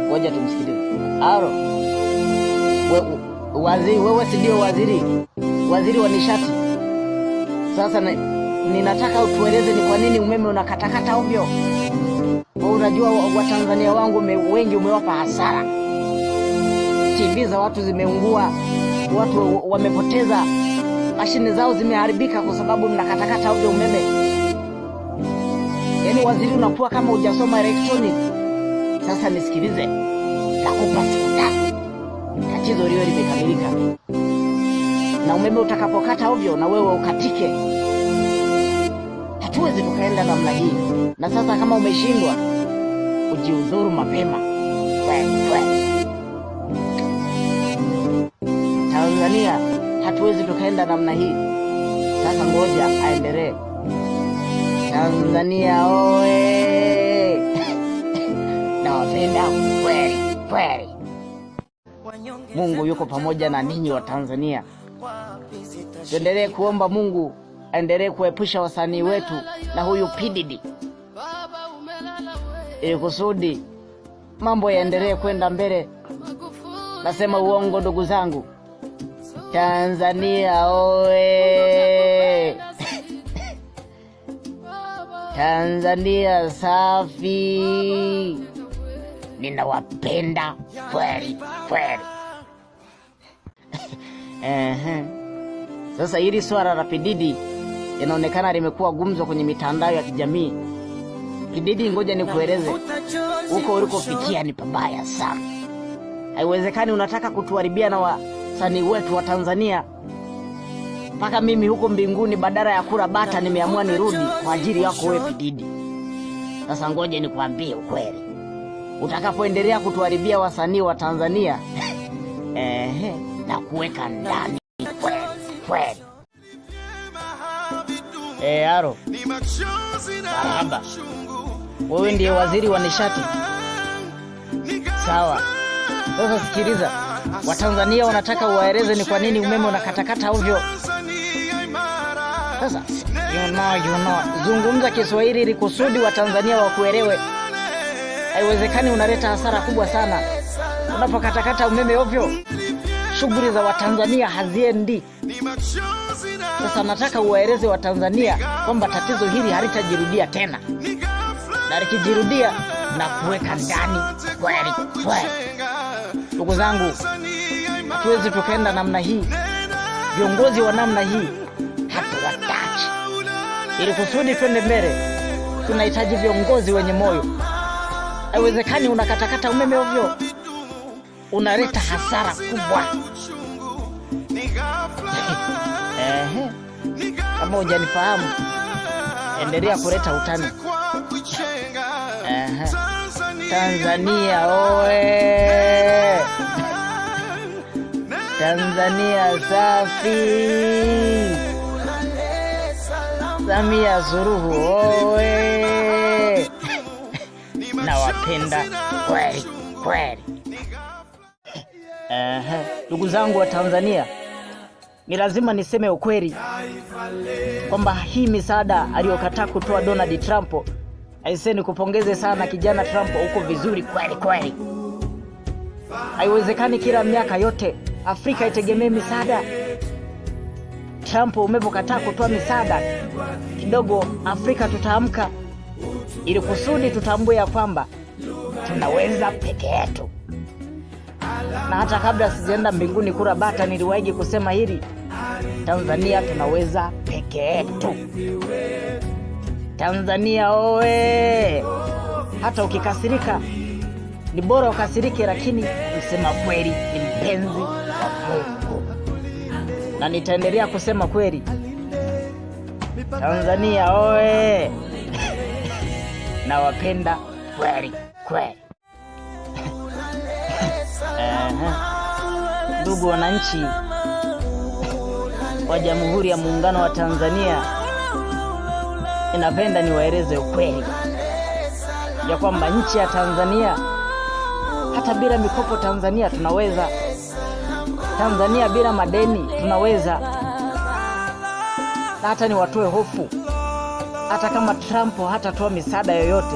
Ngoja tumsikilize. Aro. Wewe si ndio waziri wa nishati? Sasa ninataka utueleze ni kwa nini umeme unakatakata ovyo. Wewe unajua Watanzania wangu wengi umewapa hasara. TV za watu zimeungua, watu wamepoteza, mashine zao zimeharibika kwa sababu mnakatakata ovyo umeme. Yaani waziri unakuwa kama hujasoma electronic. Sasa nisikilize. Nakupa futa. Tatizo liwe limekamilika. Na umeme utakapokata ovyo na wewe ukatike, hatuwezi tukaenda namna hii. Na sasa kama umeshindwa, ujiudhuru mapema. Tanzania hatuwezi tukaenda namna hii. Sasa ngoja aendelee. Tanzania oe. Nawapenda kweli. Mungu yuko pamoja na ninyi wa Tanzania. Tuendelee kuomba Mungu aendelee kuepusha wasanii wetu na huyu P-Diddy, ili kusudi mambo yaendelee kwenda mbele. Nasema uongo ndugu zangu? Tanzania oe. Tanzania safi. Ninawapenda kweli. Sasa hili swala la P-Diddy inaonekana limekuwa gumzo kwenye mitandao ya kijamii. P-Diddy, ngoja nikueleze, huko ulikofikia ni pabaya sana. Haiwezekani unataka kutuharibia na wasanii wetu wa Tanzania. Mpaka mimi huko mbinguni badala ya kula bata nimeamua nirudi kwa ajili yako wewe P-Diddy. Sasa ngoja nikwambie ukweli. Utakapoendelea kutuharibia wasanii wa Tanzania na kuweka ndani kweli. Aro. Marhaba. Wewe ndiye waziri wa nishati. Sawa. Sasa sikiliza. Watanzania wanataka uwaeleze ni kwa nini umeme unakatakata ovyo. Sasa you know. Zungumza Kiswahili ili kusudi Watanzania wakuelewe. Haiwezekani unaleta hasara kubwa sana unapokatakata umeme ovyo. Shughuli za Watanzania haziendi. Sasa nataka uwaeleze Watanzania kwamba tatizo hili halitajirudia tena. Na likijirudia na kuweka ndani kweli. Ndugu zangu, hatuwezi tukaenda namna hii. Viongozi wa namna hii hatuwataki. Ili kusudi twende mbele, tunahitaji viongozi wenye moyo. Haiwezekani unakatakata umeme ovyo. Unaleta hasara kubwa. Kama hujanifahamu, endelea kuleta utani. Tanzania oe. Tanzania safi. Samia Suluhu oe. Nawapenda kweli. Ndugu zangu wa Tanzania, ni lazima niseme ukweli kwamba hii misaada aliyokataa kutoa Donald Trump, aiseni kupongeze sana kijana Trump, uko vizuri kweli. Haiwezekani kila miaka yote Afrika itegemee misaada. Trump umepokataa kutoa misaada, kidogo Afrika tutaamka, ili kusudi tutambue ya kwamba tunaweza peke yetu. Na hata kabla sijaenda mbinguni kula bata niliwahi kusema hili. Tanzania tunaweza peke yetu. Tanzania oe. Hata ukikasirika ni bora ukasirike, lakini msema kweli ni mpenzi wa Mungu. Na nitaendelea kusema kweli. Tanzania oe. Nawapenda kweli. Ndugu wananchi wa Jamhuri ya Muungano wa Tanzania, ninapenda niwaeleze ukweli ya kwamba nchi ya Tanzania, hata bila mikopo Tanzania tunaweza. Tanzania bila madeni tunaweza. Na hata ni watoe hofu, hata kama Trump hatatoa misaada yoyote,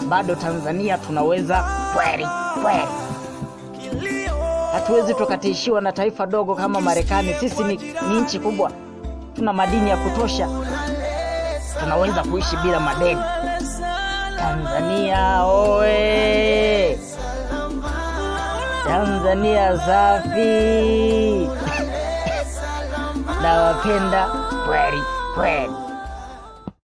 bado Tanzania tunaweza kweli kweli. Hatuwezi tukatishiwa na taifa dogo kama Marekani. Sisi ni nchi kubwa, tuna madini ya kutosha, tunaweza kuishi bila madeni. Tanzania oe! Tanzania safi! Nawapenda kweli kweli.